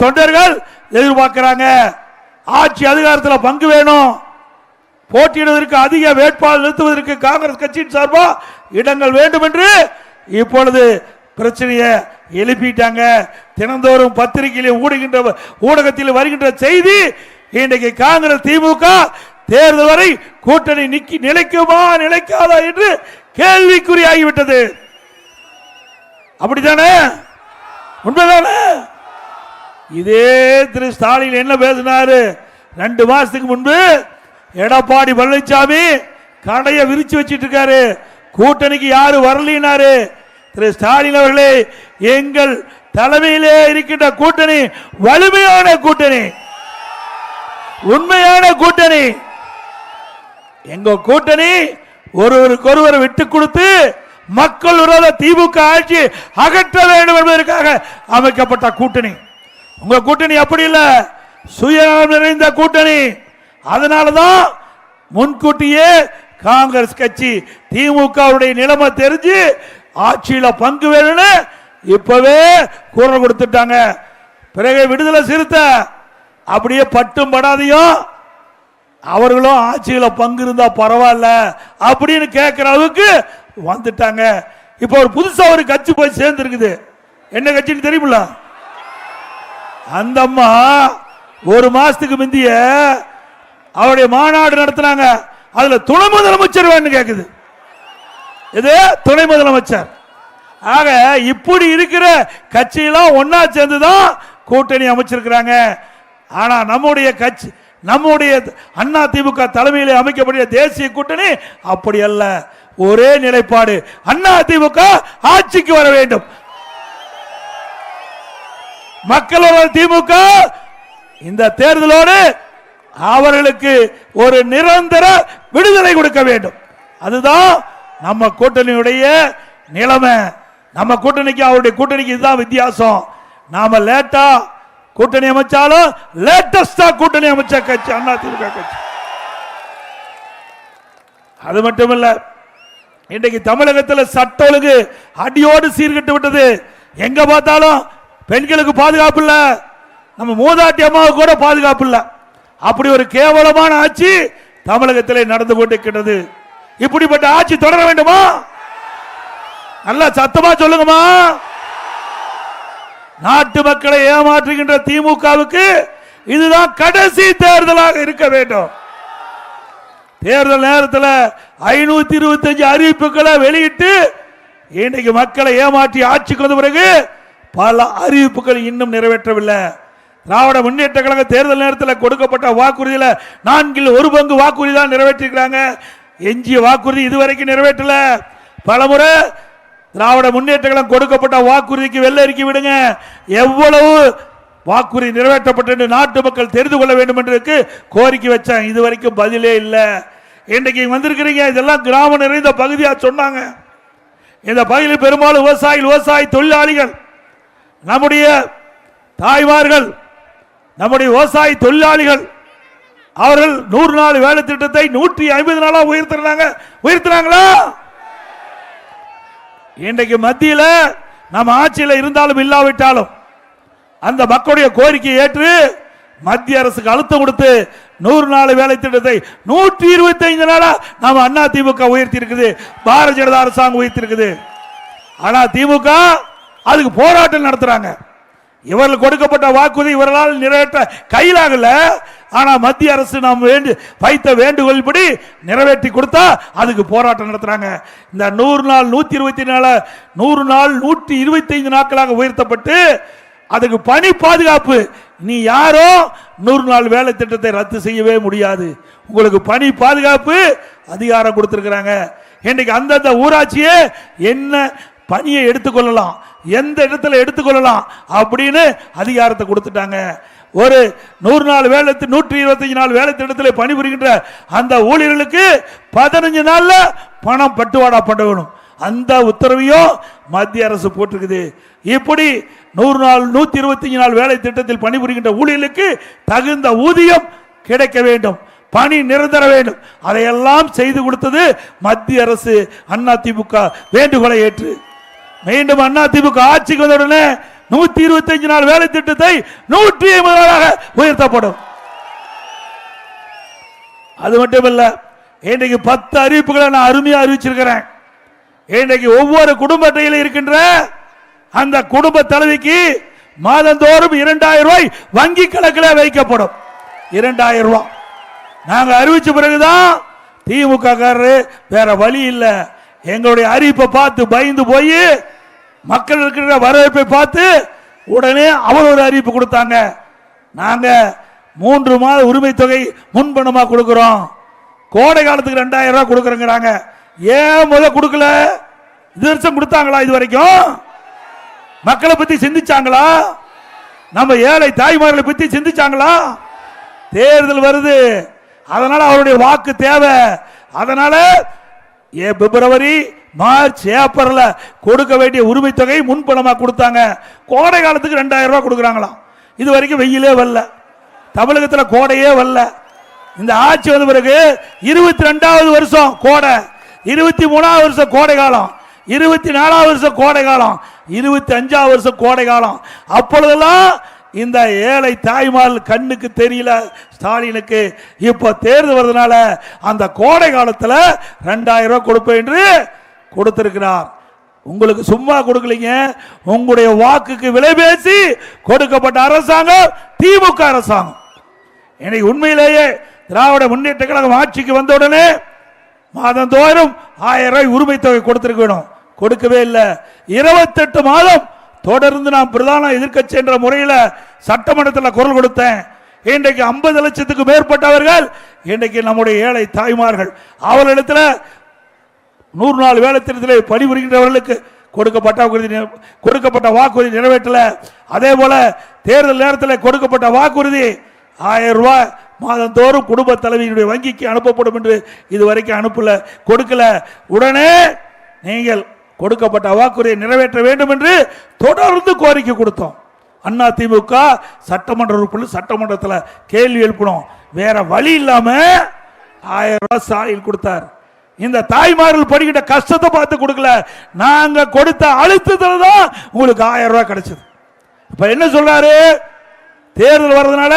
தொண்டர்கள் எதிர்பார்க்கிறாங்க. ஆட்சி அதிகாரத்தில் பங்கு வேணும், போட்டியிடுவதற்கு அதிக வேட்பாளர் நிறுத்துவதற்கு காங்கிரஸ் கட்சியின் சார்பா இடங்கள் வேண்டும் என்று இப்பொழுது பிரச்சனையை எழுப்பிட்டாங்க. தினந்தோறும் பத்திரிகையில் ஊடகத்தில் வருகின்ற செய்தி இன்றைக்கு காங்கிரஸ் திமுக தேர்தல் வரை கூட்டணி நிலைக்குமா நிலைக்காதா என்று கேள்விக்குறியாகிவிட்டது. அப்படித்தானே? உண்மைதானே? இதே திரு ஸ்டாலின் என்ன பேசினாரு 2 மாசத்துக்கு முன்பு? எடப்பாடி பழனிசாமி கடையை விரிச்சு வச்சிட்டு இருக்காரு, கூட்டணிக்கு யாரு வரலினாரு. திரு ஸ்டாலின் அவர்களே, எங்கள் தலைமையிலே இருக்கின்ற கூட்டணி வலிமையான கூட்டணி, உண்மையான கூட்டணி. எங்க கூட்டணி ஒருவருக்கொருவர் விட்டு கொடுத்து மக்கள் விரோத திமுக ஆட்சி அகற்ற வேண்டும் என்பதற்காக அமைக்கப்பட்ட கூட்டணி. உங்க கூட்டணி அப்படி இல்ல, சுயநலம் நிறைந்த கூட்டணி. அதனாலதான் முன்கூட்டியே காங்கிரஸ் கட்சி திமுகவுடைய நிலைமை தெரிஞ்சு ஆட்சியில பங்கு வேணும்னு இப்பவே குரல் கொடுத்துட்டாங்க. பிறகு விடுதலை சிறுத்தை அப்படியே பட்டும் படாதையும் அவர்களும் ஆட்சியில பங்கு இருந்தா பரவாயில்ல அப்படின்னு கேட்கிற அளவுக்கு வந்துட்டாங்க. இப்ப ஒரு புதுசா ஒரு கட்சி போய் சேர்ந்து இருக்குது. என்ன கட்சின்னு தெரியுமில்ல? அந்த அம்மா 1 மாசத்துக்கு முந்திய அவருடைய மாநாடு நடத்தினாங்க. அதுல துணை முதலமைச்சர் வேணும் கேக்குது. இது துணை முதலமைச்சர். ஆக இப்படி இருக்கிற கட்சியெல்லாம் ஒன்னா சேர்ந்துதான் கூட்டணி அமைச்சிருக்கிறாங்க. ஆனா நம்முடைய கட்சி, நம்முடைய அண்ணா திமுக தலைமையில் அமைக்கப்பட்ட தேசிய கூட்டணி அப்படி அல்ல. ஒரே நிலைப்பாடு, அண்ணா திமுக ஆட்சிக்கு வர வேண்டும். மக்களோட திமுக இந்த தேர்தலோடு அவர்களுக்கு ஒரு நிரந்தர விடுதலை கொடுக்க வேண்டும். அதுதான் நம்ம கூட்டணியுடைய நிலைமை. நம்ம கூட்டணிக்கு அவருடைய கூட்டணிக்கு இதுதான் வித்தியாசம். நாம லேட்டா கூட்டணி அமைச்சாலும் லேட்டஸ்டா கூட்டணி அமைச்ச கட்சி அண்ணா திமுக கட்சி. அது மட்டுமல்ல, இன்றைக்கு தமிழகத்தில் சட்ட ஒழுங்கு அடியோடு சீர்கட்டு விட்டது. எங்க பார்த்தாலும் பெண்களுக்கு பாதுகாப்பு இல்ல, நம்ம மூதாட்டி அம்மாவுக்கு கூட பாதுகாப்பு இல்ல. அப்படி ஒரு கேவலமான ஆட்சி தமிழகத்தில் நடந்து கொண்டிருக்கிறது. இப்படிப்பட்ட ஆட்சி தொடர வேண்டுமா? நல்லா சத்தமா சொல்லுங்கம்மா. நாட்டு மக்களை ஏமாற்றுகின்ற திமுகவுக்கு இதுதான் கடைசி தேர்தலாக இருக்க வேண்டும். தேர்தல் நேரத்தில் 525 அறிவிப்புகளை வெளியிட்டு இன்னைக்கு மக்களை ஏமாற்றி ஆட்சிக்கு வந்த பிறகு பல அறிவிப்புகள் இன்னும் நிறைவேற்றவில்லை. திராவிட முன்னேற்ற கழக தேர்தல் நேரத்தில் கொடுக்கப்பட்ட வாக்குறுதியில 4/1 வாக்குறுதி தான் நிறைவேற்றிருக்கிறாங்க. எஞ்சிய வாக்குறுதி இதுவரைக்கும் நிறைவேற்றல. பலமுறை திராவிட முன்னேற்ற கழகம் கொடுக்கப்பட்ட வாக்குறுதிக்கு வெள்ளை அறிக்கை விடுங்க, எவ்வளவு வாக்குறுதி நிறைவேற்றப்பட்டு நாட்டு மக்கள் தெரிந்து கொள்ள வேண்டும் என்று கோரிக்கை வச்சாங்க. இதுவரைக்கும் பதிலே இல்லை. இன்றைக்கு வந்திருக்கிறீங்க, இதெல்லாம் கிராமம் நிறைந்த பகுதியா சொன்னாங்க. இந்த பகுதியில் பெரும்பாலும் விவசாய தொழிலாளிகள், நம்முடைய தாய்மார்கள், நம்முடைய விவசாய தொழிலாளிகள், அவர்கள் 100 நாள் வேலை திட்டத்தை 150 நாளா உயர்த்தினாங்களா? இன்றைக்கு மத்தியில் நம்ம ஆட்சியில் இருந்தாலும் இல்லாவிட்டாலும் அந்த மக்களுடைய கோரிக்கையை ஏற்று மத்திய அரசுக்கு அழுத்தம் கொடுத்து 100 நாள் வேலை திட்டத்தை 125 நாளா நாம அண்ணா திமுக உயர்த்தி இருக்குது, பாரதிய ஜனதா அரசாங்கம் உயர்த்தி இருக்குது. ஆனா திமுக அதுக்கு போராட்டம் நடத்துறாங்க. இவர்கள் கொடுக்கப்பட்ட வாக்குறுதி இவர்களால் நிறைவேற்ற கையிலாகல. ஆனா மத்திய அரசு நாம் வைத்த வேண்டுகோள்படி நிறைவேற்றி கொடுத்தா அதுக்கு போராட்டம் நடத்துறாங்க. இந்த 100 நாள் 125 நாட்களாக உயர்த்தப்பட்டு அதுக்கு பணி பாதுகாப்பு. நீ யாரோ 100 நாள் வேலை திட்டத்தை ரத்து செய்யவே முடியாது. உங்களுக்கு பணி பாதுகாப்பு அதிகாரம் கொடுத்திருக்கிறாங்க. இன்னைக்கு அந்தந்த ஊராட்சியே என்ன பணியை எடுத்துக்கொள்ளலாம், எந்த இடத்துல எடுத்துக்கொள்ளலாம் அப்படின்னு அதிகாரத்தை கொடுத்துட்டாங்க. ஒரு 100 நாள் வேலை 125 நாள் வேலை திட்டத்தில் பணிபுரிகின்ற அந்த ஊழியர்களுக்கு 15 நாள்ல பணம் பட்டுவாடா பண்ண வேணும். அந்த உத்தரவையும் மத்திய அரசு போட்டிருக்குது. இப்படி 100 நாள் 125 நாள் வேலை திட்டத்தில் பணிபுரிகின்ற ஊழியர்களுக்கு தகுந்த ஊதியம் கிடைக்க வேண்டும், பணி நிரந்தர வேண்டும். அதையெல்லாம் செய்து கொடுத்தது மத்திய அரசு. அண்ணா திமுக வேண்டுகோளை ஏற்று மீண்டும் அண்ணா திமுக ஆட்சிக்கு வந்த உடனே 125 நாள் வேலை திட்டத்தை 150 நாளாக உயர்த்தப்படும். அது மட்டுமல்ல, இன்றைக்கு 10 அறிவிப்புகளை நான் அருமையா அறிவிச்சிருக்கிறேன். இன்றைக்கு ஒவ்வொரு குடும்ப அட்டையில் இருக்கின்ற அந்த குடும்ப தலைவிக்கு மாதந்தோறும் 2000 ரூபாய் வங்கி கணக்கில் வைக்கப்படும். 2000 ரூபாய் நாங்க அறிவிச்ச பிறகுதான் திமுக காரரு வேற வழி இல்லை, எங்களுடைய அறிவிப்பை பார்த்து பயந்து போய் மக்கள் இருக்கிற வரவேற்பை பார்த்து உடனே அவர் ஒரு அறிவிப்பு கொடுத்தாங்க. நாங்க 3 மாத உரிமை தொகை முன்பணமா கொடுக்கிறோம், கோடை காலத்துக்கு 2000 ரூபாய் கொடுக்கறோங்கிறாங்க. ஏன் முத கொடுக்கல? இது வருஷம் கொடுத்தாங்களா? இது வரைக்கும் மக்களை பத்தி சிந்திச்சாங்களா? நம்ம ஏழை தாய்மார்களை பத்தி சிந்திச்சாங்களா? தேர்தல் வருது, அதனால அவருடைய வாக்கு தேவை. அதனால பிப்ரவரி மார்ச் ஏப்ரல்ல கொடுக்க வேண்டிய உரிமை தொகை முன்பணமா கொடுத்தாங்க. கோடை காலத்துக்கு 2000 ரூபாய் கொடுக்கறாங்களாம். இது வரைக்கும் வெயிலே வரல, தமிழகத்தில் கோடையே வரல. இந்த ஆட்சி வந்த பிறகு 22வது வருஷம் கோடை, 23வது வருஷம் கோடை காலம், 24வது வருஷம் கோடை காலம், 25வது வருஷம் கோடை காலம். அப்பொழுதெல்லாம் இந்த ஏழை தாய்மார் கண்ணுக்கு தெரியல ஸ்டாலினுக்கு. இப்ப தேர்தல் வருதுனால அந்த கோடை காலத்தில் 2000 ரூபாய் கொடுப்பேன் என்று கொடுத்திருக்கிறார். உங்களுக்கு சும்மா கொடுக்கலீங்க, உங்களுடைய வாக்குக்கு விலை பேசி கொடுக்கப்பட்ட அரசாங்கம் திமுக அரசாங்கம். இன்னைக்கு உண்மையிலேயே திராவிட முன்னேற்ற கழகம் ஆட்சிக்கு வந்தவுடனே மாதந்தோறும் 1000 ரூபாய் உரிமை தொகை கொடுத்திருக்கணும், கொடுக்கவே இல்லை. 28 மாதம் தொடர்ந்து நான் பிரதான எதிர்க்கட்சி என்ற முறையில் சட்டமன்றத்தில் குரல் கொடுத்தேன். இன்றைக்கு 50 லட்சத்துக்கு மேற்பட்டவர்கள் இன்றைக்கு நம்முடைய ஏழை தாய்மார்கள், அவர்களிடத்தில் 100 நாள் வேலை திட்டத்தில் பணிபுரிகின்றவர்களுக்கு கொடுக்கப்பட்ட வாக்குறுதி நிறைவேற்றல. அதே போல தேர்தல் நேரத்தில் கொடுக்கப்பட்ட வாக்குறுதி 1000 ரூபாய் மாதந்தோறும் குடும்ப தலைவியினுடைய வங்கிக்கு அனுப்பப்படும் என்று இதுவரைக்கும் அனுப்பல, கொடுக்கல. உடனே நீங்கள் கொடுக்கப்பட்ட வாக்குறுதியை நிறைவேற்ற வேண்டும் என்று தொடர்ந்து கோரிக்கை கொடுத்தோம். அண்ணா திமுக சட்டமன்ற உறுப்பினர் சட்டமன்றத்தில் கேள்வி எழுப்பணும், வேற வழி இல்லாம 1000 ரூபாய் சாயில் கொடுத்தார். இந்த தாய்மார்கள் படுகின்ற கஷ்டத்தை பார்த்து கொடுக்கல, நாங்க கொடுத்த அழுத்தத்துல தான் உங்களுக்கு 1000 ரூபாய் கிடைச்சது. இப்ப என்ன சொல்றாரு? தேர்தல் வர்றதுனால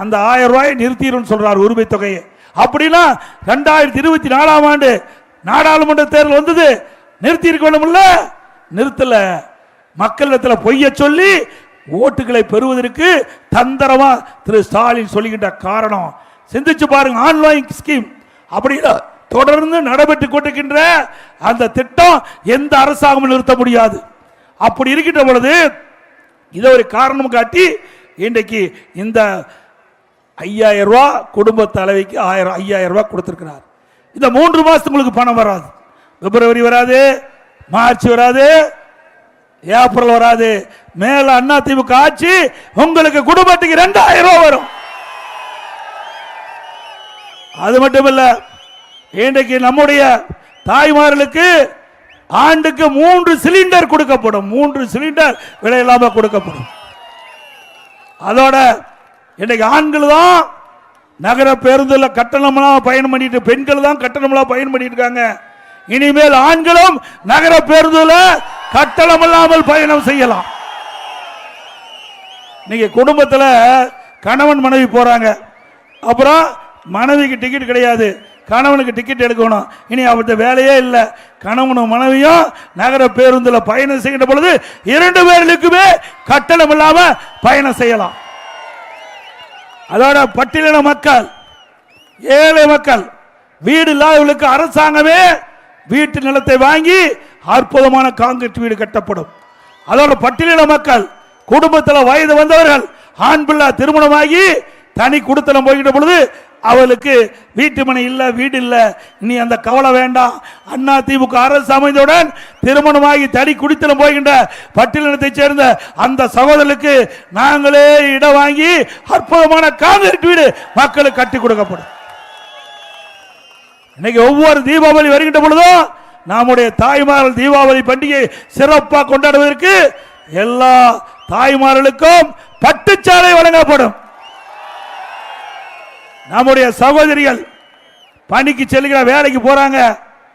அந்த 1000 ரூபாயை நிறுத்திடும் சொல்றாரு உரிமை தொகையை. அப்படின்னா 2024ஆம் ஆண்டு நாடாளுமன்ற தேர்தல் வந்தது, நிறுத்தி இருக்க வேண்டும்ல, நிறுத்தல. மக்களிடத்தில் பொய்ய சொல்லி ஓட்டுகளை பெறுவதற்கு தந்திரமா திரு ஸ்டாலின் சொல்லுகின்ற காரணம் சிந்திச்சு பாருங்க. ஆன்லைன் ஸ்கீம் அப்படின்னா தொடர்ந்து நடைபெற்று கொண்டிருக்கின்ற அந்த திட்டம் எந்த அரசாங்கமும் நிறுத்த முடியாது. அப்படி இருக்கின்ற பொழுது இதை ஒரு காரணம் காட்டி இன்றைக்கு இந்த 5000 ரூபாய் குடும்ப தலைவிக்கு 5000 ரூபாய் கொடுத்திருக்கிறார். இந்த 3 மாசத்துக்கு உங்களுக்கு பணம் வராது. பிப்ரவரி வராது, மார்ச் வராது, ஏப்ரல் வராது. மேல அண்ணா திமுக ஆட்சி உங்களுக்கு குடும்பத்துக்கு 2000 ரூபாய் வரும். அது மட்டுமல்ல, இன்றைக்கு நம்முடைய தாய்மார்களுக்கு ஆண்டுக்கு 3 சிலிண்டர் கொடுக்கப்படும். 3 சிலிண்டர் விலை இல்லாம கொடுக்கப்படும். அதோட இன்றைக்கு ஆண்கள் தான் நகர பேருந்தில் கட்டணம்லாம் பயணம் பண்ணிட்டு, பெண்கள் தான் கட்டணம்லாம் பயணம் பண்ணிட்டு இருக்காங்க. இனிமேல் ஆண்களும் நகர பேருந்துல கட்டணம் இல்லாமல் பயணம் செய்யலாம். நீங்க குடும்பத்தில் கணவன் மனைவி போறாங்க, அப்புறம் மனைவிக்கு டிக்கெட் கிடையாது, கணவனுக்கு டிக்கெட் எடுக்கணும். இனி அவர்கிட்ட வேலையே இல்லை. கணவனும் மனைவியும் நகர பேருந்தில் பயணம் செய்கின்ற பொழுது 2 பேர்களுக்குமே கட்டணம் இல்லாம பயணம் செய்யலாம். அதோட பட்டியலின மக்கள், ஏழை மக்கள், வீடு இல்லாதவர்களுக்கு அரசாங்கமே வீட்டு நிலத்தை வாங்கி அற்புதமான காங்கிரீட் வீடு கட்டப்படும். அதோட பட்டியலின மக்கள், குடும்பத்தில் வயது வந்தவர்கள், ஆண் பிள்ளை திருமணமாகி தனி குடித்தனம் போகின்ற பொழுது அவளுக்கு வீட்டு மனை இல்ல, வீடு இல்ல, இனி அந்த கவலை வேண்டாம். அண்ணா திமுக அரசு அமைந்தவுடன் திருமணமாகி தனி குடித்தனம் போகின்ற பட்டியலினத்தை சேர்ந்த அந்த சகோதரர்களுக்கு நாங்களே இடம் வாங்கி அற்புதமான காங்கிரீட் வீடு மக்களுக்கு கட்டி கொடுக்கப்படும். இன்னைக்கு ஒவ்வொரு தீபாவளி வருகின்ற பொழுதும் நம்முடைய தாய்மார்கள் தீபாவளி பண்டிகை சிறப்பாக கொண்டாடுவதற்கு எல்லா தாய்மார்களுக்கும் பட்டுச்சாலை வழங்கப்படும். நம்முடைய சகோதரிகள் பணிக்கு செல்கிற வேலைக்கு போறாங்க,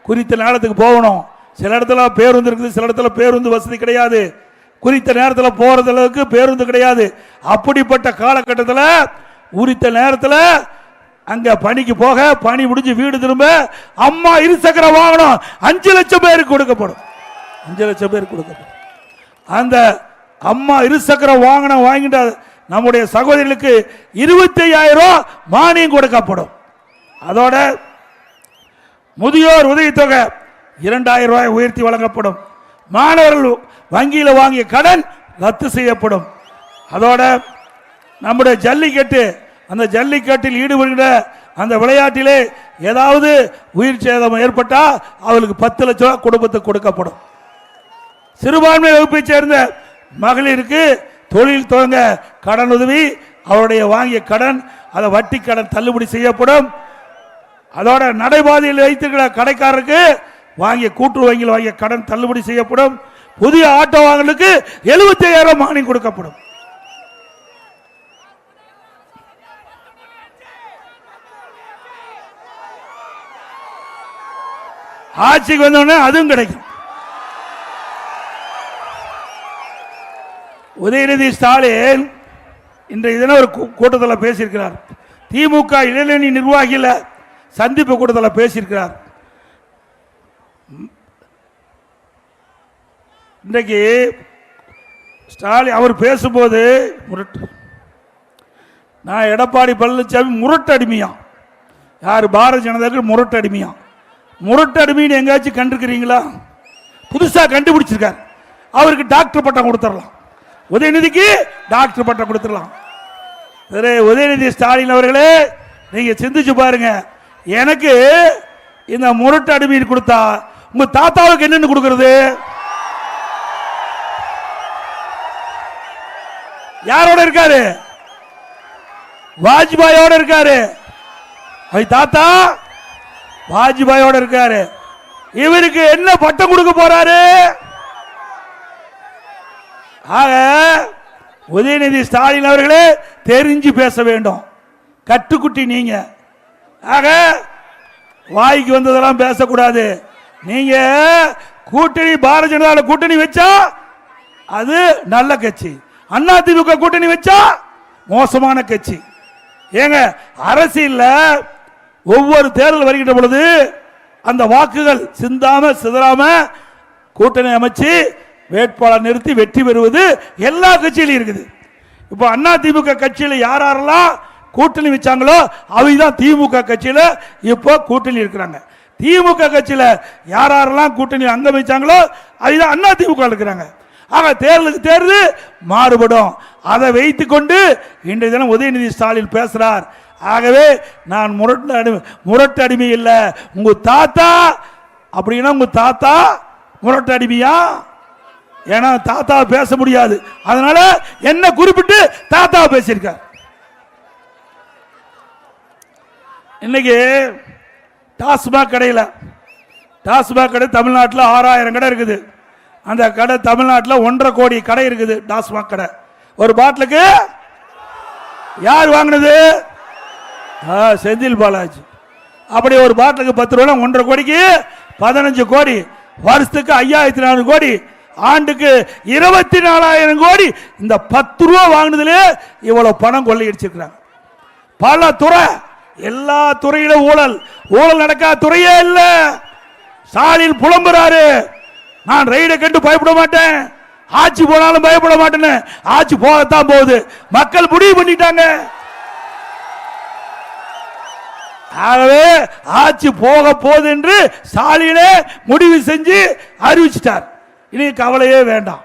குறித்த நேரத்துக்கு போகணும். சில இடத்துல பேருந்து இருக்குது, சில இடத்துல பேருந்து வசதி கிடையாது. குறித்த நேரத்தில் போறது அளவுக்கு பேருந்து கிடையாது. அப்படிப்பட்ட காலகட்டத்தில் உரித்த நேரத்தில் அங்க பணிக்கு போக, பணி முடிஞ்சு வீடு திரும்ப அம்மா இருசக்கர வாகனம் 5 லட்சம் பேருக்கு கொடுக்கப்படும். 5 லட்சம் பேருக்கு கொடுக்கப்படும். அந்த அம்மா இருசக்கர வாகனம் வாங்கிட்ட நம்முடைய சகோதரிகளுக்கு 25,000 ரூபாய் மானியம் கொடுக்கப்படும். அதோட முதியோர் உதவித்தொகை 2,000 ரூபாய் உயர்த்தி வழங்கப்படும். மாணவர்கள் வங்கியில் வாங்கிய கடன் ரத்து செய்யப்படும். அதோட நம்முடைய ஜல்லிக்கட்டு, அந்த ஜல்லிக்கட்டில் ஈடுபடுகிற அந்த விளையாட்டிலே ஏதாவது உயிர் சேதம் ஏற்பட்டால் அவளுக்கு 10 லட்சம் ரூபாய் குடும்பத்துக்கு கொடுக்கப்படும். சிறுபான்மை வகுப்பை சேர்ந்த மகளிருக்கு தொழில் துவங்க கடன் உதவி, அவருடைய வாங்கிய கடன், அதை வட்டி கடன் தள்ளுபடி செய்யப்படும். அதோட நடைபாதையில் வைத்திருக்கிற கடைக்காரருக்கு வாங்கிய கூட்டுறவு வங்கியில் வாங்கிய கடன் தள்ளுபடி செய்யப்படும். புதிய ஆட்டோ வாங்கலுக்கு 75,000 மானியம் கொடுக்கப்படும். ஆட்சிக்கு வந்தோடனே அதுவும் கிடைக்கும். உதயநிதி ஸ்டாலின் இன்றைய தினம் ஒரு கூட்டத்தில் பேசியிருக்கிறார். திமுக இளைஞரணி நிர்வாகிகள் சந்திப்பு கூட்டத்தில் பேசியிருக்கிறார். இன்றைக்கு ஸ்டாலின் அவர் பேசும்போது நான் எடப்பாடி பழனிசாமி முரட்டு அடிமையாம். யார்? பாரதிய ஜனதாவுக்கு முரட்டு அடிமையாம். முரட்டு அடிமைன்னு எங்கேயாச்சும் கண்டிருக்கிறீங்களா? புதுசாக கண்டுபிடிச்சிருக்கார். அவருக்கு டாக்டர் பட்டம் கொடுத்துடலாம். உதயநிதிக்கு டாக்டர் பட்டம் கொடுத்துடலாம். சரி, உதயநிதி ஸ்டாலின் அவர்களே, நீங்க சிந்திச்சு பாருங்க. எனக்கு இந்த முரட்டு அடிமைன்னு கொடுத்தா உங்க தாத்தாவுக்கு என்னன்னு கொடுக்கிறது? யாரோட இருக்காரு? வாஜ்பாயோட இருக்காரு. தாத்தா வாஜ்பாயோட இருக்காரு. இவருக்கு என்ன பட்டம் கொடுக்க போறாரு? ஆக உதயநிதி ஸ்டாலின் அவர்களே தெரிஞ்சு பேச வேண்டும். கட்டுக்குட்டி நீங்க. ஆக வாய்க்கு வந்ததெல்லாம் பேசக்கூடாது. நீங்க கூட்டணி பாரதிய ஜனதா கூட்டணி வச்சா அது நல்ல கட்சி, அதிமுக கூட்டணி வச்சா மோசமான கட்சி. ஏங்க, அரசியல்ல ஒவ்வொரு தேர்தல் வருகின்ற பொழுது அந்த வாக்குகள் சிந்தாம சிதறாம கூட்டணி அமைச்சு வேட்பாளர் நிறுத்தி வெற்றி பெறுவது எல்லா கட்சியிலும் இருக்குது. இப்போ அதிமுக கட்சியில் யாரெல்லாம் கூட்டணி வச்சாங்களோ அவங்க திமுக கட்சியில் இப்போ கூட்டணி இருக்கிறாங்க. திமுக கட்சியில் யாரெல்லாம் கூட்டணி அங்கம் வச்சாங்களோ அவங்க அதிமுக இருக்கிறாங்க. ஆக தேர்தலுக்கு தேர்தல் மாறுபடும். அதை வைத்துக் கொண்டு இன்றைய தினம் உதயநிதி ஸ்டாலின் பேசுறார். ஆகவே நான் முரட்டு அடிமை இல்லை. உங்க தாத்தா அப்படின்னா உங்க தாத்தா முரட்டு அடிமையா? ஏன்னா தாத்தா பேச முடியாது. அதனால என்ன குறிப்பிட்டு தாத்தா பேசியிருக்கார். இன்னைக்கு டாஸ்மாக் கடையில், டாஸ்மாக் கடை தமிழ்நாட்டில் 6000 கடை இருக்குது. அந்த கடை தமிழ்நாட்டில் 1.5 கோடி கடை இருக்குது. டாஸ்மாக் கடை ஒரு பாட்டிலுக்கு யார் வாங்கினது? செந்தில் பாலாஜி. அப்படி ஒரு பாட்டிலுக்கு 10 ரூபா, 1.5 கோடிக்கு 15 கோடி, வருஷத்துக்கு 5400 கோடி, ஆண்டுக்கு 24,000 கோடி. இந்த 10 ரூபா வாங்கினதுல இவ்வளவு பணம் கொள்ளையடிச்சிருக்கிறாங்க. பல துறை, எல்லா துறையில ஊழல். ஊழல் நடக்காத துறையே இல்ல. ஸ்டாலின் புலம்புறாரு, நான் ரெய்டை கண்டு பயப்பட மாட்டேன், ஆட்சி போனாலும் பயப்பட மாட்டேன்னு. ஆட்சி போகத்தான் போகுது. மக்கள் முடிவு பண்ணிட்டாங்க. ஆகவே ஆட்சி போக போகுது என்று ஸ்டாலினே முடிவு செஞ்சு அறிவிச்சிட்டார். இனி கவலையே வேண்டாம்.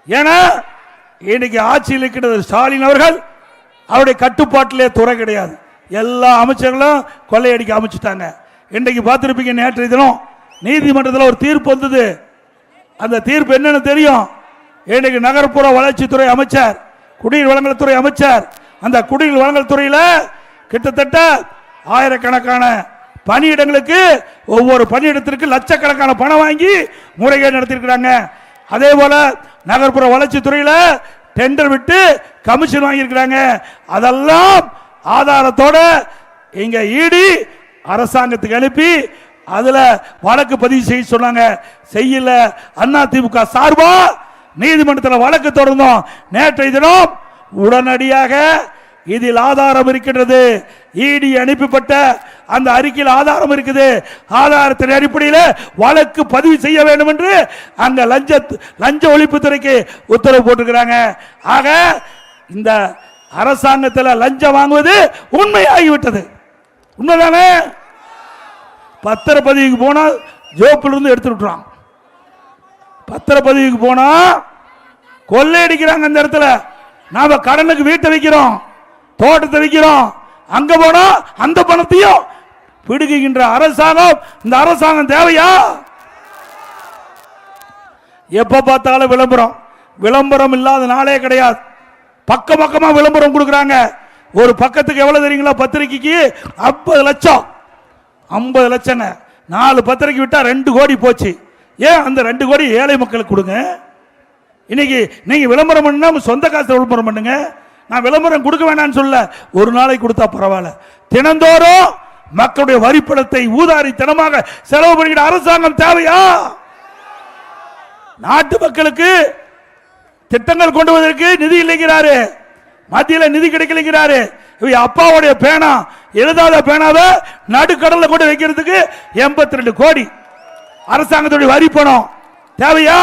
ஏன்னா இன்னைக்கு ஆட்சியில் இருக்கிறது ஸ்டாலின் அவர்கள். அவருடைய கட்டுப்பாட்டிலே துறை கிடையாது. எல்லா அமைச்சர்களும் கொள்ளையடிக்க அமைச்சிட்டாங்க. இன்றைக்கு பார்த்திருப்பீங்க, நேற்றைய தினம் நீதிமன்றத்தில் ஒரு தீர்ப்பு வந்தது. அந்த தீர்ப்பு என்னன்னு தெரியும்? இன்னைக்கு நகர்ப்புற வளர்ச்சித்துறை அமைச்சர், குடிநீர் வழங்கல் துறை அமைச்சர், அந்த குடிநீர் வழங்கல் துறையில் கிட்டத்தட்ட ஆயிரக்கணக்கான பணியிடங்களுக்கு ஒவ்வொரு பணியிடத்திற்கு லட்சக்கணக்கான பணம் வாங்கி முறைகேடு நடத்திருக்கிறாங்க. அதே போல நகர்ப்புற வளர்ச்சி துறையில் டெண்டர் விட்டு கமிஷன் வாங்கியிருக்கிறாங்க. அதெல்லாம் ஆதாரத்தோட இங்க ஈடி அரசாங்கத்துக்கு அனுப்பி அதுல வழக்கு பதிவு செய்ய சொன்னாங்க. செய்யல. அதிமுக சார்பா நீதிமன்றத்தில் வழக்கு தொடர்ந்தோம். நேற்றைய தினம் உடனடியாக இதில் ஆதாரம் இருக்கின்றது. இடி அனுப்பப்பட்ட அந்த அறிக்கையில் ஆதாரம் இருக்குது. ஆதாரத்தின் அடிப்படையில் வழக்கு பதிவு செய்ய வேண்டும் என்று அங்க லஞ்ச ஒழிப்புத்துறைக்கு உத்தரவு போட்டிருக்கிறாங்க. ஆக இந்த அரசாங்கத்தில் லஞ்சம் வாங்குவது உண்மையாகிவிட்டது. உண்மைதானே? பத்திரப்பதிவுக்கு போனா ஜோப்பிலிருந்து எடுத்துட்டான். பத்திரப்பதிவுக்கு போனா கொள்ளையடிக்கிறாங்க. அந்த இடத்துல நாம கடனுக்கு வீட்டை வைக்கிறோம், தோட்டத்தை வைக்கிறோம், அங்க போனா அந்த பணத்தையும் பிடுங்குகின்ற அரசாங்கம். இந்த அரசாங்கம் தேவையா? எப்ப பார்த்தாலும் விளம்பரம் இல்லாத நாளே கிடையாது. பக்கமா விளம்பரம் கொடுக்கறாங்க. ஒரு பக்கத்துக்கு எவ்வளவு தெரியுங்களா? பத்திரிக்கைக்கு 50 லட்சம். 50 லட்சம் 4 பத்திரிக்கை விட்டா 2 கோடி போச்சு. ஏன் அந்த 2 கோடி ஏழை மக்களுக்கு கொடுங்க. இன்னைக்கு நீங்க விளம்பரம் பண்ணா சொந்த காசு விளம்பரம் பண்ணுங்க. நான் விளம்பரம் கொடுக்க வேண்டாம்னு சொல்ல, ஒரு நாளைக்கு கொடுத்தா பரவாயில்ல. தினந்தோறும் மக்களுடைய வரிப்பணத்தை ஊதாரித்தனமாக செலவு பண்ணுகிற அரசாங்கம் தேவையா? நாட்டு மக்களுக்கு திட்டங்கள் கொண்டு வருவதற்கு நிதி இல்லைங்கிறாரு, மத்தியில் நிதி கிடைக்கலைங்கிறாரு. அப்பாவுடைய பேனா, எழுதாத பேனாவை நடுக்கடலை கொண்டு வைக்கிறதுக்கு 82 கோடி அரசாங்கத்துடைய வரி பணம் தேவையா?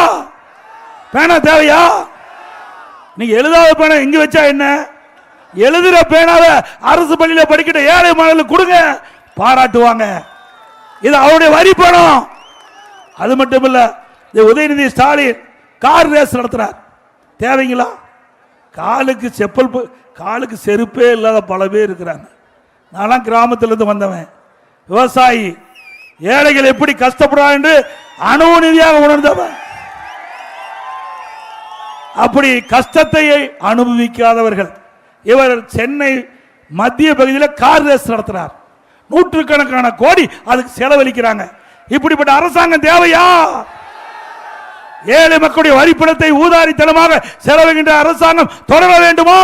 பேனா தேவையா? நீங்க எழுதாத பேனா எங்க வச்சா என்ன? எழுதுற பேனாவை அரசு பள்ளியில படிக்கிற ஏழை மாணவர்களுக்கு கொடுங்க, பாராட்டுவாங்க. இது அவருடைய வரி பணம். அது மட்டும் இல்ல, உதயநிதி ஸ்டாலின் கார் ரேஸ் நடத்துறார். தேவைங்களா? காலுக்கு செருப்பே இல்லாத பல பேர் இருக்கிறாங்க. நான் கிராமத்திலிருந்து வந்தவன், விவசாயி. ஏழைகள் எப்படி கஷ்டப்படுறாங்க என்று அனுபவ உணர்ந்தவன். அப்படி கஷ்டத்தை அனுபவிக்காதவர்கள் இவர் சென்னை மத்திய பகுதியில் கார் ரேஸ் நடத்துறார். நூற்றுக்கணக்கான கோடி அதுக்கு செலவழிக்கிறாங்க. இப்படிப்பட்ட அரசாங்கம் தேவையா? ஏழை மக்களுடைய வரிப்பணத்தை ஊதாரித்தனமாக செலவுகின்ற அரசாங்கம் தொடர வேண்டுமா?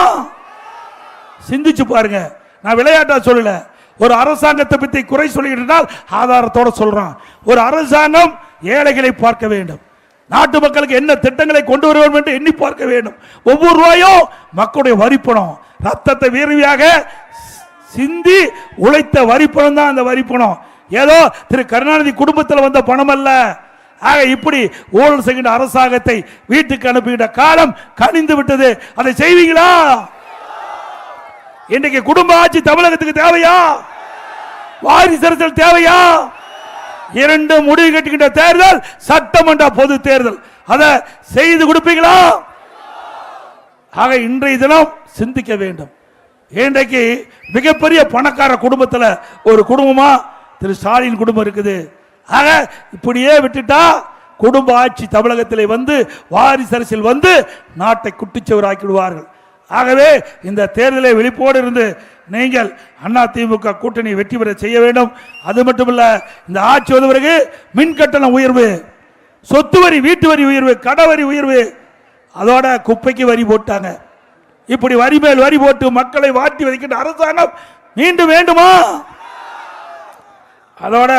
சிந்திச்சு பாருங்க. நான் விளையாட்டா சொல்லல, ஒரு அரசாங்கத்தை பற்றி குறை சொல்கிறால் ஆதாரத்தோட சொல்றான். ஒரு அரசாங்கம் ஏழைகளை பார்க்க வேண்டும், நாட்டு மக்களுக்கு என்ன திட்டங்களை கொண்டு வர வேண்டும் என்று எண்ணி பார்க்க வேண்டும். ஒவ்வொரு ரூபாயும் மக்களுடைய வரிப்பணம், ரத்தத்தை வேர்வையாக சிந்தி உழைத்த வரிப்பணம் தான் அந்த வரிப்பணம். ஏதோ திரு கருணாநிதி குடும்பத்தில் வந்த பணம் அல்ல. ஆக இப்படி ஊழல் செய்கின்ற அரசாங்கத்தை வீட்டுக்கு அனுப்புகின்ற காலம் கனிந்து விட்டது. அதை செய்வீங்களா? இன்றைக்கு குடும்ப ஆட்சி தமிழகத்துக்கு தேவையா? வாரிசு அரசியல் தேவையா? 2 முடிவு கட்டுகின்ற தேர்தல் சட்டமன்ற பொது தேர்தல். அதை செய்து கொடுப்பீங்களா? ஆக இன்றைய தினம் சிந்திக்க வேண்டும். இன்றைக்கு மிகப்பெரிய பணக்கார குடும்பத்தில் ஒரு குடும்பமா திரு ஸ்டாலின் குடும்பம் இருக்குது. ஆக இப்படியே விட்டுட்டா குடும்ப ஆட்சி தமிழகத்தில் வந்து வாரிசு அரசியல் வந்து நாட்டை குட்டிச்சவராக்கிடுவார்கள். ஆகவே இந்த தேர்தலை விழிப்போடு இருந்து நீங்கள் அதிமுக கூட்டணி வெற்றி பெற செய்ய வேண்டும். அது மட்டுமல்ல, இந்த ஆட்சி வந்த பிறகு மின் கட்டணம் உயர்வு, சொத்து வரி, வீட்டு வரி உயர்வு, கடவரி உயர்வு, அதோட குப்பைக்கு வரி போட்டாங்க. இப்படி வரி மேல் வரி போட்டு மக்களை வாட்டி வதைக்கின்ற அரசாங்கம் மீண்டும் வேண்டுமா? அதோட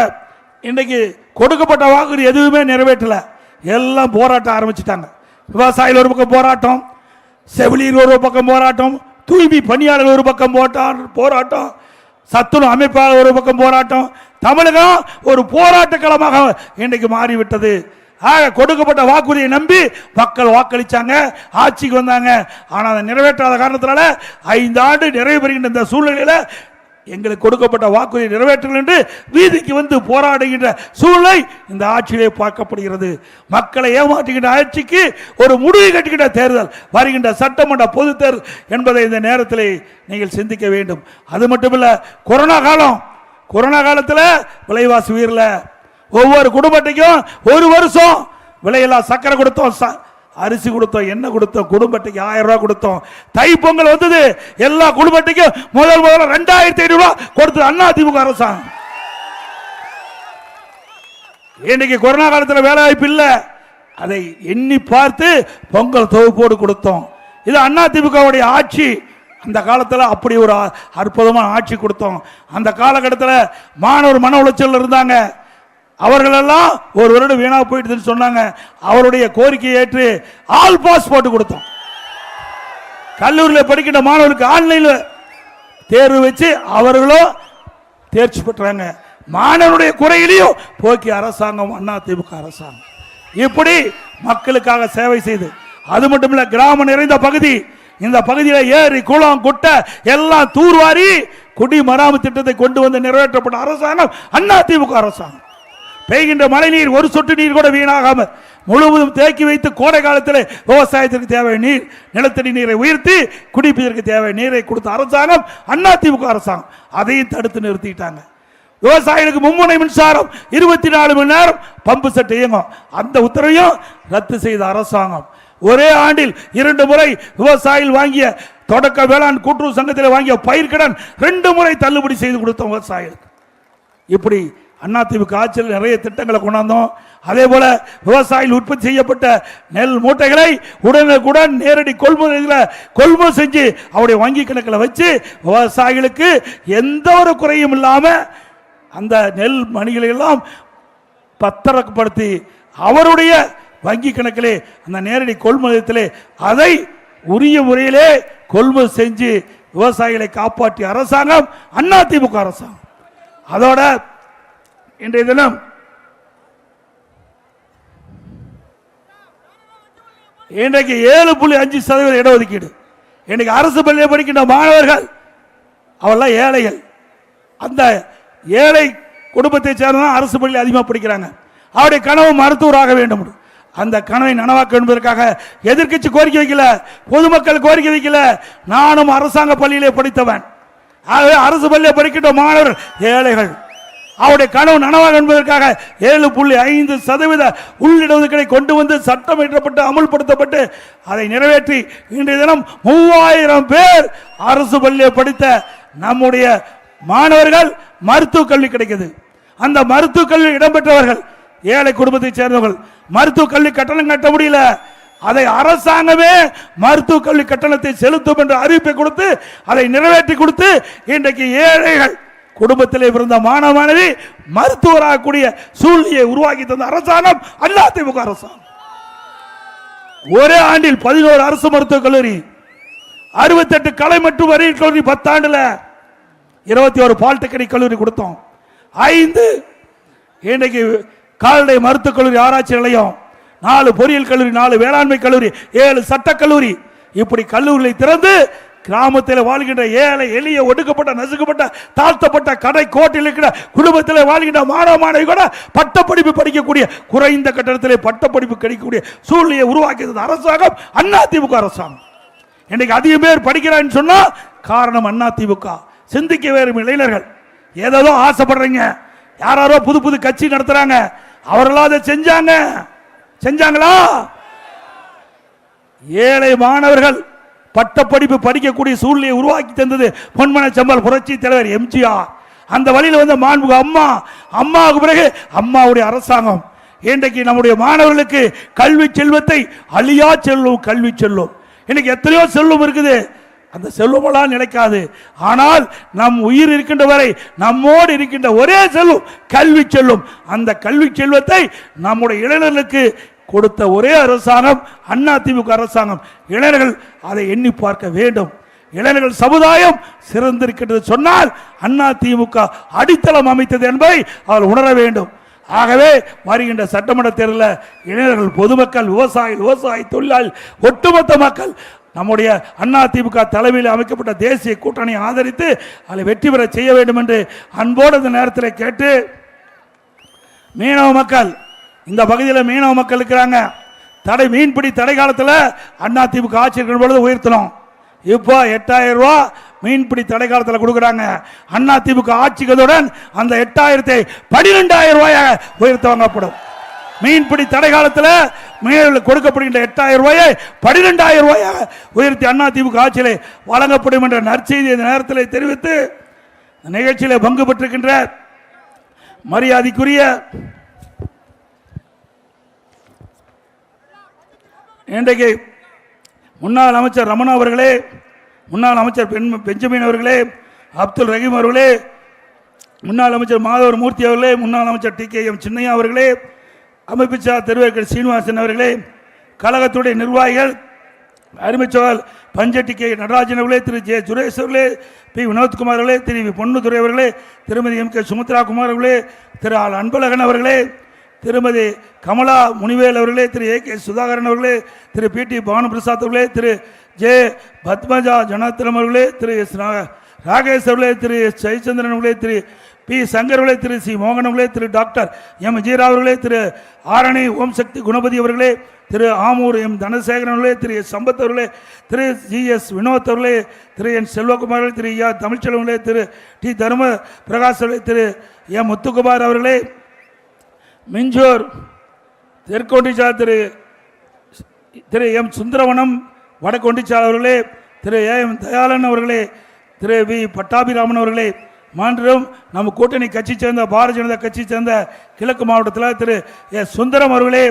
இன்றைக்கு கொடுக்கப்பட்ட வாக்குறுதி எதுவுமே நிறைவேற்றல. எல்லாம் போராட்டம் ஆரம்பிச்சுட்டாங்க. விவசாயிகள் ஒரு பக்கம் போராட்டம், செவிலியர் ஒரு பக்கம் போராட்டம், தூய்மை பணியாளர்கள் ஒரு பக்கம் போராட்டம், சத்துணவு அமைப்பாளர் ஒரு பக்கம் போராட்டம். தமிழகம் ஒரு போராட்ட களமாக இன்றைக்கு மாறிவிட்டது. ஆக கொடுக்கப்பட்ட வாக்குறுதியை நம்பி மக்கள் வாக்களிச்சாங்க, ஆட்சிக்கு வந்தாங்க. ஆனால் அதை நிறைவேற்றாத காரணத்தினால 5 ஆண்டு நிறைவு பெறுகின்ற இந்த சூழ்நிலையில் எங்களுக்கு கொடுக்கப்பட்ட வாக்குறுதியை நிறைவேற்றல் என்று வீதிக்கு வந்து போராடுகின்ற சூழ்நிலை இந்த ஆட்சியிலே பார்க்கப்படுகிறது. மக்களை ஏமாற்றுகின்ற ஆட்சிக்கு ஒரு முடிவு கட்டுகின்ற தேர்தல் வருகின்ற சட்டமன்ற பொது தேர்தல் என்பதை இந்த நேரத்தில் நீங்கள் சிந்திக்க வேண்டும். அது மட்டுமல்ல, கொரோனா காலத்தில் விலைவாசி உயர்ல ஒவ்வொரு குடும்பத்தையும் 1 வருஷம் விலையெல்லாம் சக்கரை கொடுத்தோம், அரிசி கொடுத்தோம், என்ன கொடுத்தோம், குடும்பத்துக்கு 1000 ரூபாய் கொடுத்தோம். தை பொங்கல் வந்தது, எல்லா குடும்பத்துக்கும் முதல் 2500 ரூபாய் கொடுத்தது அதிமுக அரசாங்கம். இன்னைக்கு கொரோனா காலத்தில் வேலை வாய்ப்பு இல்லை, அதை எண்ணி பார்த்து பொங்கல் தொகுப்போடு கொடுத்தோம். இது அதிமுகவுடைய ஆட்சி. அந்த காலத்தில் அப்படி ஒரு அற்புதமான ஆட்சி கொடுத்தோம். அந்த காலகட்டத்தில் மாணவர் மன உளைச்சல் இருந்தாங்க. அவர்களெல்லாம் ஒரு வருடம் வீணா போயிட்டு சொன்னாங்க. அவருடைய கோரிக்கையை ஏற்று ஆல் பாஸ் போட்டு கொடுத்தோம். கல்லூரியில் படிக்கின்ற மாணவர்களுக்கு ஆன்லைன்ல தேர்வு வச்சு அவர்களும் தேர்ச்சி பெற்றாங்க. மாணவனுடைய குறையிலையும் போக்கி அரசாங்கம் அதிமுக அரசாங்கம் இப்படி மக்களுக்காக சேவை செய்து, அது மட்டும் இல்ல கிராமம் நிறைந்த பகுதி, இந்த பகுதியில் ஏரி குளம் குட்டை எல்லாம் தூர்வாரி குடிமராமத்து திட்டத்தை கொண்டு வந்து நிறைவேற்றப்பட்ட அரசாங்கம் அதிமுக அரசாங்கம். பெய்கின்ற மழை நீர் ஒரு சொட்டு நீர் கூட வீணாகாம முழுவதும் தேக்கி வைத்து கோடை காலத்தில் விவசாயத்திற்கு தேவை நீர், நிலத்தடி நீரை உயர்த்தி குடிப்பதற்கு தேவை நீரை கொடுத்த அரசாங்கம் அதிமுக அரசாங்கம். அதையும் தடுத்து நிறுத்திட்டாங்க. விவசாயிகளுக்கு மும்முனை மின்சாரம் 24 மணி நேரம் பம்பு செட் இயங்கும், அந்த உத்தரவையும் ரத்து செய்த அரசாங்கம். ஒரே ஆண்டில் 2 முறை விவசாயிகள் வாங்கிய தொடக்க வேளாண் கூட்டுறவு சங்கத்தில் வாங்கிய பயிர்க்கடன் 2 முறை தள்ளுபடி செய்து கொடுத்தோம் விவசாயிகளுக்கு. இப்படி அதிமுக ஆட்சியில் நிறைய திட்டங்களை கொண்டாந்தோம். அதே போல விவசாயிகள் உற்பத்தி செய்யப்பட்ட நெல் மூட்டைகளை உடனுக்குடன் நேரடி கொள்முதல் செஞ்சு அவருடைய வங்கி கணக்கில் வச்சு விவசாயிகளுக்கு எந்த ஒரு குறையும் இல்லாம அந்த நெல் மணிகளை எல்லாம் பத்திரப்படுத்தி அவருடைய வங்கி கணக்கிலே அந்த நேரடி கொள்முதலத்திலே அதை உரிய முறையிலே கொள்முதல் செஞ்சு விவசாயிகளை காப்பாற்றிய அரசாங்கம் அதிமுக அரசாங்கம். அதோட இன்றைய தினம் இன்றைக்கு 7.5% இடஒதுக்கீடு. இன்றைக்கு அரசு பள்ளியில் படிக்கின்ற மாணவர்கள் அவெல்லாம் ஏழைகள். அந்த ஏழை குடும்பத்தை சேர்ந்த அரசு பள்ளியில் அதிகமாக படிக்கிறாங்க. அவருடைய கனவு மருத்துவராக வேண்டும். அந்த கனவை நனவாக்க என்பதற்காக எதிர்க்கட்சி கோரிக்கை வைக்கல, பொதுமக்கள் கோரிக்கை வைக்கல. நானும் அரசாங்க பள்ளியிலே படித்தவன். ஆகவே அரசு பள்ளியில் படிக்கின்ற மாணவர் ஏழைகள். அவருடைய கனவு நனவாக என்பதற்காக 7.5% உள்ளிடஒதுக்கீடை கொண்டு வந்து சட்டம் இயற்றப்பட்டு அமுல்படுத்தப்பட்டு அதை நிறைவேற்றி இன்றைய தினம் 3000 பேர் அரசு பள்ளியை படித்த நம்முடைய மாணவர்கள் மருத்துவ கல்வி கிடைக்குது. அந்த மருத்துவ கல்வி இடம்பெற்றவர்கள் ஏழை குடும்பத்தை சேர்ந்தவர்கள். மருத்துவ கல்வி கட்டணம் கட்ட முடியல, அதை அரசாங்கமே மருத்துவ கல்வி கட்டணத்தை செலுத்தும் என்ற அறிவிப்பை கொடுத்து அதை நிறைவேற்றி கொடுத்து இன்றைக்கு ஏழைகள் குடும்பத்திலே பிறந்த மாணவ மாணவி மருத்துவராகக்கூடிய சூழ்நிலையை உருவாக்கி தந்த அரசாங்கம் அதிமுக அரசாங்கம். ஒரே ஆண்டில் 11 அரசு மருத்துவக் கல்லூரி, 68 கலை மற்றும் அறிவியல் கல்லூரி, 10 ஆண்டுல 21 பாலிடெக்னிக் கல்லூரி கொடுத்தோம். 5 இன்றைக்கு கால்நடை மருத்துவக் கல்லூரி ஆராய்ச்சி நிலையம், 4 பொறியியல் கல்லூரி, 4 வேளாண்மை கல்லூரி, 7 சட்டக் கல்லூரி. இப்படி கல்லூரிகளை திறந்து கிராமத்தில் வாழ்கின்ற ஏழை எளிய ஒடுக்கப்பட்ட நசுக்கப்பட்ட தாழ்த்தப்பட்ட கடை கோட்டில் இருக்கிற குடும்பத்தில் வாழ்கின்ற மாணவ மாணவி கூட பட்டப்படிப்பு படிக்கக்கூடிய குறைந்த கட்டணத்திலே பட்டப்படிப்பு கிடைக்கக்கூடிய சூழ்நிலையை உருவாக்கியது அரசாங்கம் அதிமுக அரசாங்கம். இன்னைக்கு அதிக பேர் படிக்கிறான்னு சொன்னா காரணம் அதிமுக. சிந்திக்க வேறும் இளைஞர்கள் ஏதோ ஆசைப்படுறீங்க, யாரோ புது புது கட்சி நடத்துறாங்க, அவர்களா அதை செஞ்சாங்களா? ஏழை மாணவர்கள் பட்டப்படிப்பு படிக்கக்கூடிய சூழ்நிலையை உருவாக்கி தந்தது பொன்மன செம்மல் புரட்சி தலைவர் எம்ஜிஆர். அந்த வழியில் வந்த மாண்புக அம்மாவுக்கு பிறகு அம்மாவுடைய அரசாங்கம் இன்றைக்கு நம்முடைய மாணவர்களுக்கு கல்வி செல்வத்தை அழியா செல்லும் கல்வி செல்லும். இன்னைக்கு எத்தனையோ செல்வம் இருக்குது, அந்த செல்வமெல்லாம் நிலைக்காது. ஆனால் நம் உயிர் இருக்கின்ற வரை நம்மோடு இருக்கின்ற ஒரே செல்வம் கல்வி செல்லும். அந்த கல்வி செல்வத்தை நம்முடைய இளைஞர்களுக்கு கொடுத்த ஒரே அரசாங்கம் அதிமுக அரசாங்கம். இளைஞர்கள் அதை எண்ணி பார்க்க வேண்டும். இளைஞர்கள் சமுதாயம் சிறந்திருக்கின்றது சொன்னால் அதிமுக அடித்தளம் அமைத்தது என்பதை அவர் உணர வேண்டும். ஆகவே வருகின்ற சட்டமன்ற தேர்தலில் இளைஞர்கள், பொதுமக்கள், விவசாய தொழிலாளி, ஒட்டுமொத்த மக்கள் நம்முடைய அதிமுக தலைமையில் அமைக்கப்பட்ட தேசிய கூட்டணி ஆதரித்து அதை வெற்றி பெற செய்ய வேண்டும் என்று அன்போடு இந்த நேரத்தில் கேட்டு, மீனவ மக்கள், இந்த பகுதியில் மீனவ மக்கள் இருக்கிறாங்க. மீன்பிடி தடை காலத்தில் அதிமுக ஆட்சி இருக்கிற பொழுது உயர்த்தணும். இப்போ 8000 ரூபாய் மீன்பிடி தடை காலத்தில் கொடுக்குறாங்க. அதிமுக ஆட்சிகளுடன் அந்த 8000 12,000 ரூபாயாக உயர்த்த வாங்கப்படும். மீன்பிடி தடை காலத்தில் மீனவர்களுக்கு கொடுக்கப்படுகின்ற 8000 ரூபாயை 12,000 ரூபாயாக உயர்த்தி அதிமுக ஆட்சியிலே வழங்கப்படும் என்ற நற்செய்தி இந்த நேரத்தில் தெரிவித்து நிகழ்ச்சியில் பங்கு பெற்றிருக்கின்ற மரியாதைக்குரிய இன்றைக்கு முன்னாள் அமைச்சர் ரமணா அவர்களே, முன்னாள் அமைச்சர் பெஞ்சமின் அவர்களே, அப்துல் ரஹீம் அவர்களே, முன்னாள் அமைச்சர் மாதவர் மூர்த்தி அவர்களே, முன்னாள் அமைச்சர் TKM சின்னையா அவர்களே, அமைப்புச்சார் திருவேற்கல் சீனிவாசன் அவர்களே, கழகத்துடைய நிர்வாகிகள் அருமைச்சோழல் பஞ்சட்டி கே நடராஜன் அவர்களே, திரு ஜே சுரேஷ் அவர்களே, பி வினோத்குமார் அவர்களே, திரு வி பொன்னுதுரை அவர்களே, திருமதி MK சுமித்ரா குமார் அவர்களே, திரு ஆல் அன்பழகன் அவர்களே, திருமதி கமலா முனிவேல் அவர்களே, திரு AK சுதாகரன் அவர்களே, திரு PT பானுபிரசாத் அவர்களே, திரு ஜே பத்மஜா ஜனார்த்தனம் அவர்களே, திரு S ராகேஷ் அவர்களே, திரு S ஜெயச்சந்திரன் அவர்களே, திரு P சங்கர் அவர்களே, திரு C மோகன் அவர்களே, திரு டாக்டர் M ஜீரா அவர்களே, திரு ஆரணி ஓம் சக்தி குணபதி அவர்களே, திரு ஆமூர் M தனசேகரன் அவர்களே, திரு S சம்பத் அவர்களே, திரு GS வினோத் அவர்களே, திரு N செல்வகுமார் அவர்களே, திரு ஐயா தமிழ்ச்செல்வன் அவர்களே, திரு T தர்ம பிரகாஷ் அவர்களே, திரு M முத்துக்குமார் அவர்களே, மிஞ்சூர் தெற்கொண்டிச்சார் திரு M சுந்தரவனம் வடக்கொண்டிச்சார் அவர்களே, திரு AM தயாளன் அவர்களே, திரு V பட்டாபிராமன் அவர்களே, மாண்பும் நம்ம கூட்டணி கட்சி சேர்ந்த பாரதிய ஜனதா கட்சி சேர்ந்த கிழக்கு மாவட்டத்தில் திரு S சுந்தரம் அவர்களே,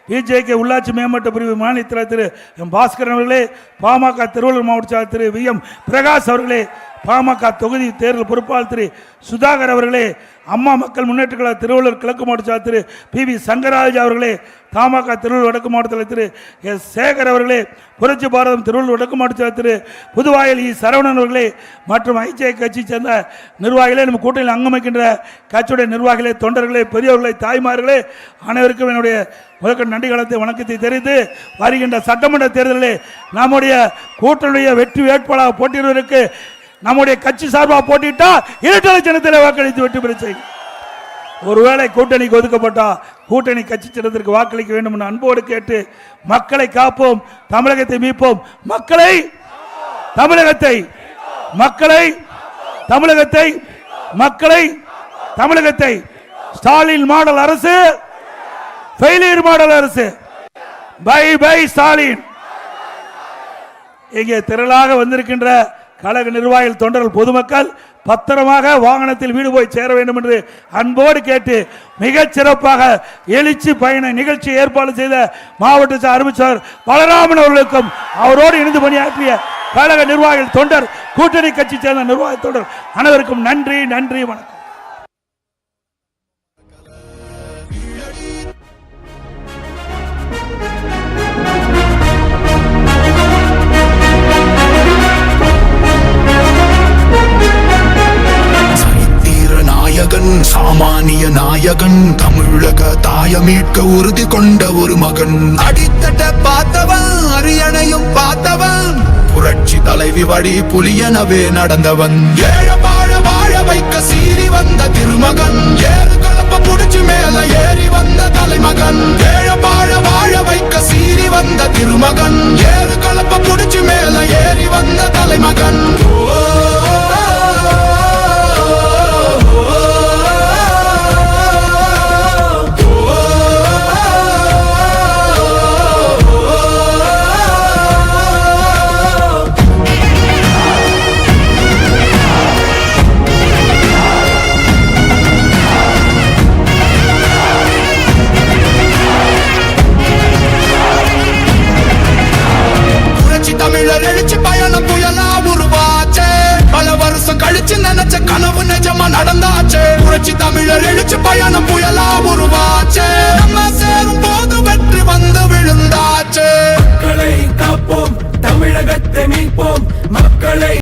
BJK உள்ளாட்சி மேம்பாட்டு பிரிவு மாநிலத்தில் திரு M பாஸ்கரன் அவர்களே, பாமக திருவள்ளூர் மாவட்ட திரு VM பிரகாஷ் அவர்களே, பாமக தொகுதி தேர்தல் பொறுப்பாளர் திரு சுதாகர் அவர்களே, அம்மா மக்கள் முன்னேற்ற கழக திருவள்ளூர் கிழக்கு மாவட்ட திரு PV சங்கராஜ் அவர்களே, தமாக திருவள்ளூர் வடக்கு மாவட்டத்தில் திரு S சேகர் அவர்களே, புரட்சி பாரதம் திருவள்ளூர் வடக்கு மாவட்ட திரு புதுவாயில் சரவணன் அவர்களே மற்றும் ஐஜே கட்சி சேர்ந்த நிர்வாகிகளே, நம்ம கூட்டணியில் அங்கமைக்கின்ற கட்சியுடைய நிர்வாகிகளே, தொண்டர்களே, பெரியவர்களே, தாய்மார்களே, அனைவருக்கும் என்னுடைய முதற்கண் நன்றி கலத்தை வணக்கத்தை தெரிவித்து வருகின்ற சட்டமன்ற தேர்தலில் நம்முடைய கூட்டணியுடைய வெற்றி வேட்பாளராக போட்டியிடுவதற்கு நம்முடைய கட்சி சார்பாக போட்டியிட்டா இரட்டை சின்னத்தில் வாக்களித்து வெற்றி பெற செய்யும். ஒருவேளை கூட்டணிக்கு ஒதுக்கப்பட்டா கூட்டணி கட்சி சின்னத்திற்கு வாக்களிக்க வேண்டும் என்று அன்போடு கேட்டு, மக்களை காப்போம், தமிழகத்தை மீட்போம், மக்களை தமிழகத்தை மக்களை தமிழகத்தை மக்களை தமிழகத்தை ஸ்டாலின் மாடல் அரசு, ஃபெயிலியர் மாடல் அரசு, பை பை ஸ்டாலின். இங்கே திரளாக வந்திருக்கின்ற கழக நிர்வாகிகள், தொண்டர்கள், பொதுமக்கள் பத்திரமாக வாகனத்தில் வீடு போய் சேர வேண்டும் என்று அன்போடு கேட்டு, மிகச் சிறப்பாக எழுச்சி பயண நிகழ்ச்சி ஏற்பாடு செய்த மாவட்ட அறிவிச்சார் பலராமன் அவர்களுக்கும் அவரோடு இணைந்து பணியாற்றிய கழக நிர்வாகிகள், தொண்டர், கூட்டணி கட்சி சேர்ந்த நிர்வாக தொண்டர் அனைவருக்கும் நன்றி, நன்றி, வணக்கம். சாமானிய நாயகன், தமிழக தாய மீட்க உறுதி கொண்ட ஒரு மகன். அடித்தட்ட பார்த்தவன், அரியணையும் பார்த்தவன், புரட்சி தலைவி வழி புலியனவே நடந்தவன். ஏழ வாழ வாழ வைக்க சீறி வந்த திருமகன், ஏறு கலப்ப புடிச்சு மேல ஏறி வந்த தலைமகன். ஏழ வாழ வாழ வைக்க சீறி வந்த திருமகன், ஏறு கலப்ப புடிச்சு மேல ஏறி வந்த தலைமகன். தமிழர் எழுச்சி பயணம் புயலா உருவாச்சே, பல வருஷம் கழிச்சு நினைச்ச கனவு நிஜமா நடந்தாச்சே. புரட்சி தமிழர் எழுச்சி பயணம் புயலா உருவாச்சே, நம்ம சேரும் போது வெற்றி வந்து விழுந்தாச்சே. மக்களை காப்போம், தமிழகத்தை மீட்போம், மக்களை